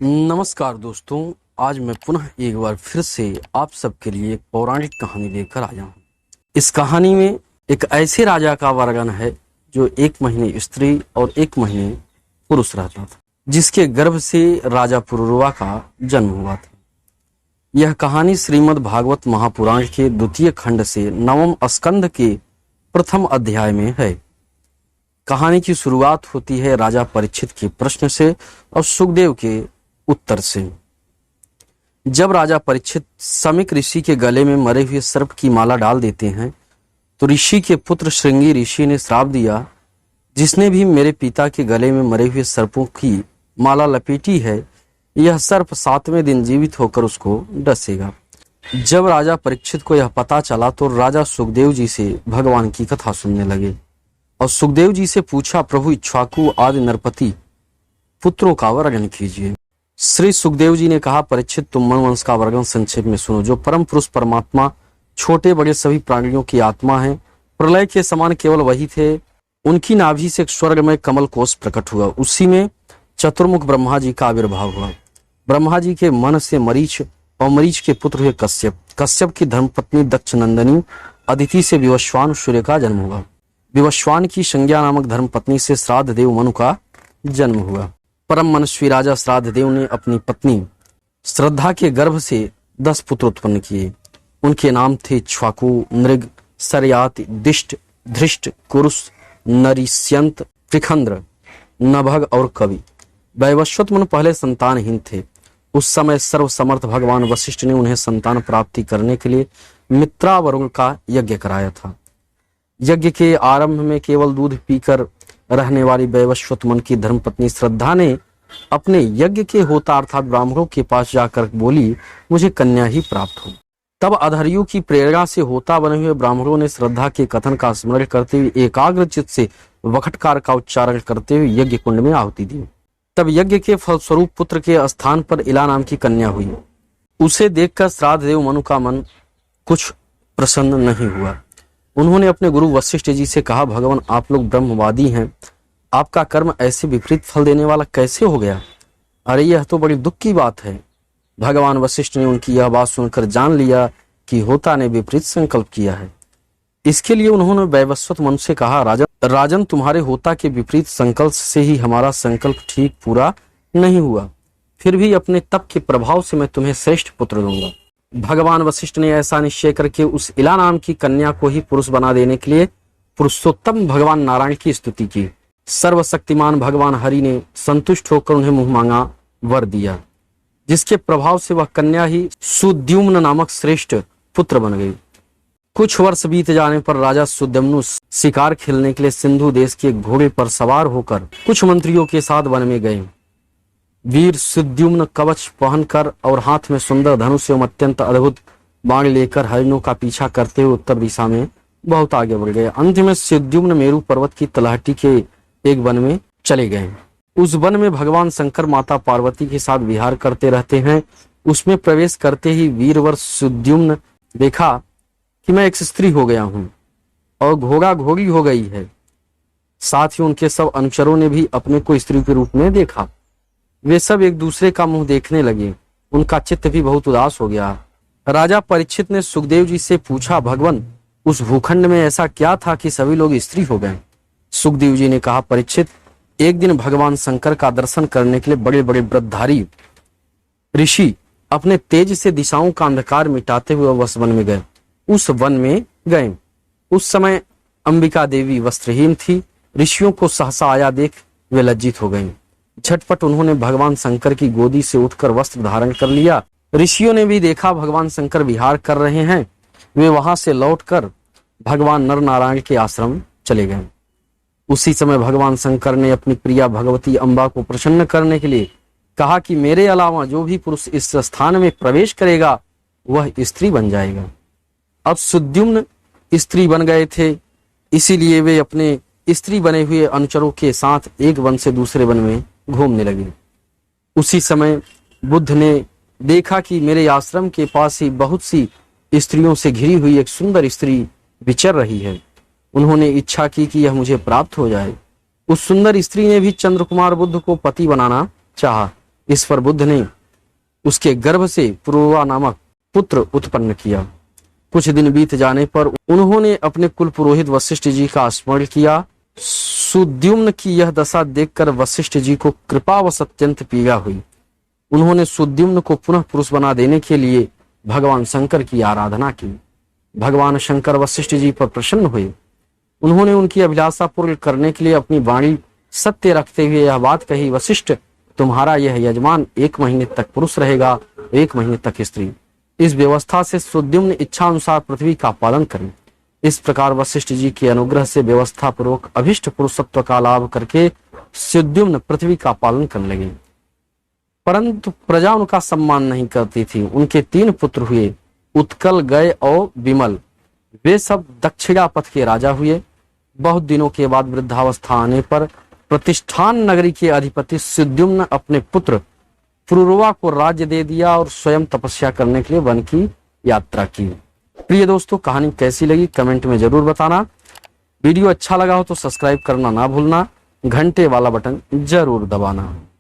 नमस्कार दोस्तों। आज मैं पुनः एक बार फिर से आप सबके लिए एक पौराणिक कहानी लेकर आया हूँ। इस कहानी में एक ऐसे राजा का वर्णन है जो 1 महीने स्त्री और 1 महीने पुरुष रहता था, जिसके गर्भ से राजा पुरुरवा का जन्म हुआ था। यह कहानी श्रीमद् भागवत महापुराण के 2 खंड से 9वें स्कंध के प्रथम अध्याय में है। कहानी की शुरुआत होती है राजा परीक्षित के प्रश्न से और सुखदेव के उत्तर से। जब राजा परीक्षित समिक ऋषि के गले में मरे हुए सर्प की माला डाल देते हैं तो ऋषि के पुत्र श्रृंगी ऋषि ने श्राप दिया, जिसने भी मेरे पिता के गले में मरे हुए सर्पों की माला लपेटी है, यह सर्प 7वें दिन जीवित होकर उसको डसेगा। जब राजा परीक्षित को यह पता चला तो राजा सुखदेव जी से भगवान की कथा सुनने लगे और सुखदेव जी से पूछा, प्रभु इक्ष्वाकु आदि नरपति पुत्रों का वर्णन कीजिए। श्री सुखदेव जी ने कहा, परीक्षित तुम मनवंश का वर्णन संक्षेप में सुनो। जो परम पुरुष परमात्मा छोटे बड़े सभी प्राणियों की आत्मा है, प्रलय के समान केवल वही थे। उनकी नाभि से एक स्वर्ग में कमल कोश प्रकट हुआ, उसी में चतुर्मुख ब्रह्मा जी का आविर्भाव हुआ। ब्रह्मा जी के मन से मरीच और मरीच के पुत्र हुए कश्यप। कश्यप की धर्मपत्नी दक्ष नंदनी अदिति से विवस्वान सूर्य का जन्म हुआ। विवस्वान की संज्ञा नामक धर्मपत्नी से श्राद्ध देव मनु का जन्म हुआ। परम मनस्वी राजा श्राद्ध देव ने अपनी पत्नी श्रद्धा के गर्भ से 10 पुत्र उत्पन्न किए। उनके नाम थे इक्ष्वाकु, नृग, सरयाति, दिष्ट, धृष्ट, कुरुस, नरिष्यंत, त्रिखंद्र, नभग और कवि। वैवस्वत मनु पहले संतानहीन थे। उस समय सर्वसमर्थ भगवान वशिष्ठ ने उन्हें संतान प्राप्ति करने के लिए मित्रावरुण का यज्ञ कराया था। यज्ञ के आरंभ में केवल दूध पीकर रहने वाली वैवस्वत मन की धर्मपत्नी श्रद्धा ने अपने यज्ञ के होता अर्थात ब्राह्मणों के पास जाकर बोली, मुझे कन्या ही प्राप्त हो। तब अधर्यु की प्रेरणा से होता बने हुए ब्राह्मणों ने श्रद्धा के कथन का स्मरण करते हुए एकाग्र चित्त से वखटकार का उच्चारण करते हुए यज्ञ कुंड में आहुति दी। तब यज्ञ के फलस्वरूप पुत्र के स्थान पर इला नाम की कन्या हुई। उसे देखकर श्राद्ध देव मनु का मन कुछ प्रसन्न नहीं हुआ। उन्होंने अपने गुरु वशिष्ठ जी से कहा, भगवान आप लोग ब्रह्मवादी हैं, आपका कर्म ऐसे विपरीत फल देने वाला कैसे हो गया? अरे यह तो बड़ी दुख की बात है। भगवान वशिष्ठ ने उनकी यह बात सुनकर जान लिया कि होता ने विपरीत संकल्प किया है। इसके लिए उन्होंने वैवस्वत मन से कहा, राजन तुम्हारे होता के विपरीत संकल्प से ही हमारा संकल्प ठीक पूरा नहीं हुआ, फिर भी अपने तप के प्रभाव से मैं तुम्हें श्रेष्ठ पुत्र दूंगा। भगवान वशिष्ठ ने ऐसा निश्चय करके उस इला नाम की कन्या को ही पुरुष बना देने के लिए पुरुषोत्तम भगवान नारायण की स्तुति की। सर्वशक्तिमान भगवान हरि ने संतुष्ट होकर उन्हें मुंह मांगा वर दिया, जिसके प्रभाव से वह कन्या ही सुद्युम्न नामक श्रेष्ठ पुत्र बन गई। कुछ वर्ष बीत जाने पर राजा सुद्युम्न शिकार खेलने के लिए सिंधु देश के घोड़े पर सवार होकर कुछ मंत्रियों के साथ वन में गए। वीर सुद्युम्न कवच पहनकर और हाथ में सुंदर धनुष एवं अत्यंत अद्भुत बाण लेकर हरिणों का पीछा करते हुए उत्तर दिशा में बहुत आगे बढ़ गए। अंत में सुद्युम्न मेरु पर्वत की तलहटी के एक वन में चले गए। उस वन में भगवान शंकर माता पार्वती के साथ विहार करते रहते हैं। उसमें प्रवेश करते ही वीरवर सुद्युम्न देखा कि मैं एक स्त्री हो गया हूँ और घोड़ा घोड़ी हो गई है। साथ ही उनके सब अनुचरों ने भी अपने को स्त्री के रूप में देखा। वे सब एक दूसरे का मुंह देखने लगे। उनका चित्त भी बहुत उदास हो गया। राजा परीक्षित ने सुखदेव जी से पूछा, भगवान उस भूखंड में ऐसा क्या था कि सभी लोग स्त्री हो गए? सुखदेव जी ने कहा, परीक्षित एक दिन भगवान शंकर का दर्शन करने के लिए बड़े बड़े व्रतधारी ऋषि अपने तेज से दिशाओं का अंधकार मिटाते हुए उस वन में गए। उस समय अंबिका देवी वस्त्रहीन थी। ऋषियों को सहसा आया देख वे लज्जित हो गईं। झटपट उन्होंने भगवान शंकर की गोदी से उठकर वस्त्र धारण कर लिया। ऋषियों ने भी देखा भगवान शंकर विहार कर रहे हैं। वे वहां से लौटकर भगवान नर नारायण के आश्रम चले गए। उसी समय भगवान शंकर ने अपनी प्रिया भगवती अम्बा को प्रसन्न करने के लिए कहा कि मेरे अलावा जो भी पुरुष इस स्थान में प्रवेश करेगा वह स्त्री बन जाएगा। अब सुद्युम्न स्त्री बन गए थे, इसीलिए वे अपने स्त्री बने हुए अनुचरों के साथ एक वन से दूसरे वन में घूमने लगे। उसी समय बुद्ध ने देखा कि मेरे आश्रम के पास ही बहुत सी स्त्रियों से घिरी हुई एक सुंदर स्त्री विचर रही है। उन्होंने इच्छा की कि यह मुझे प्राप्त हो जाए। उस सुंदर स्त्री ने भी चंद्रकुमार बुद्ध को पति बनाना चाहा, इस पर बुद्ध ने उसके गर्भ से पुरुरवा नामक पुत्र उत्पन्न किया। कुछ दिन बीत जाने पर उन्होंने अपने कुल पुरोहित वशिष्ठ जी का स्मरण किया। सुद्युम्न की यह दशा देखकर वशिष्ठ जी को कृपावश अत्यंत पीड़ा हुई। उन्होंने सुद्युम्न को पुनः पुरुष बना देने के लिए भगवान शंकर की आराधना की। भगवान शंकर वशिष्ठ जी पर प्रसन्न हुए। उन्होंने उनकी अभिलाषा पूर्ण करने के लिए अपनी वाणी सत्य रखते हुए यह बात कही, वशिष्ठ, तुम्हारा यह यजमान 1 महीने तक पुरुष रहेगा, 1 महीने तक स्त्री। इस व्यवस्था से सुद्युम्न इच्छा अनुसार पृथ्वी का पालन करें। इस प्रकार वशिष्ठ जी के अनुग्रह से व्यवस्था पूर्वक अभिष्ट पुरुषत्व का लाभ करके सुद्युम्न पृथ्वी का पालन करने लगे। परंतु प्रजा उनका सम्मान नहीं करती थी। उनके 3 पुत्र हुए, उत्कल, गय और विमल। वे सब दक्षिणापथ के राजा हुए। बहुत दिनों के बाद वृद्धावस्था आने पर प्रतिष्ठान नगरी के अधिपति सुद्युम्न अपने पुत्र पुरुरवा को राज्य दे दिया और स्वयं तपस्या करने के लिए वन की यात्रा की। प्रिय दोस्तों, कहानी कैसी लगी कमेंट में जरूर बताना। वीडियो अच्छा लगा हो तो सब्सक्राइब करना ना भूलना, घंटे वाला बटन जरूर दबाना।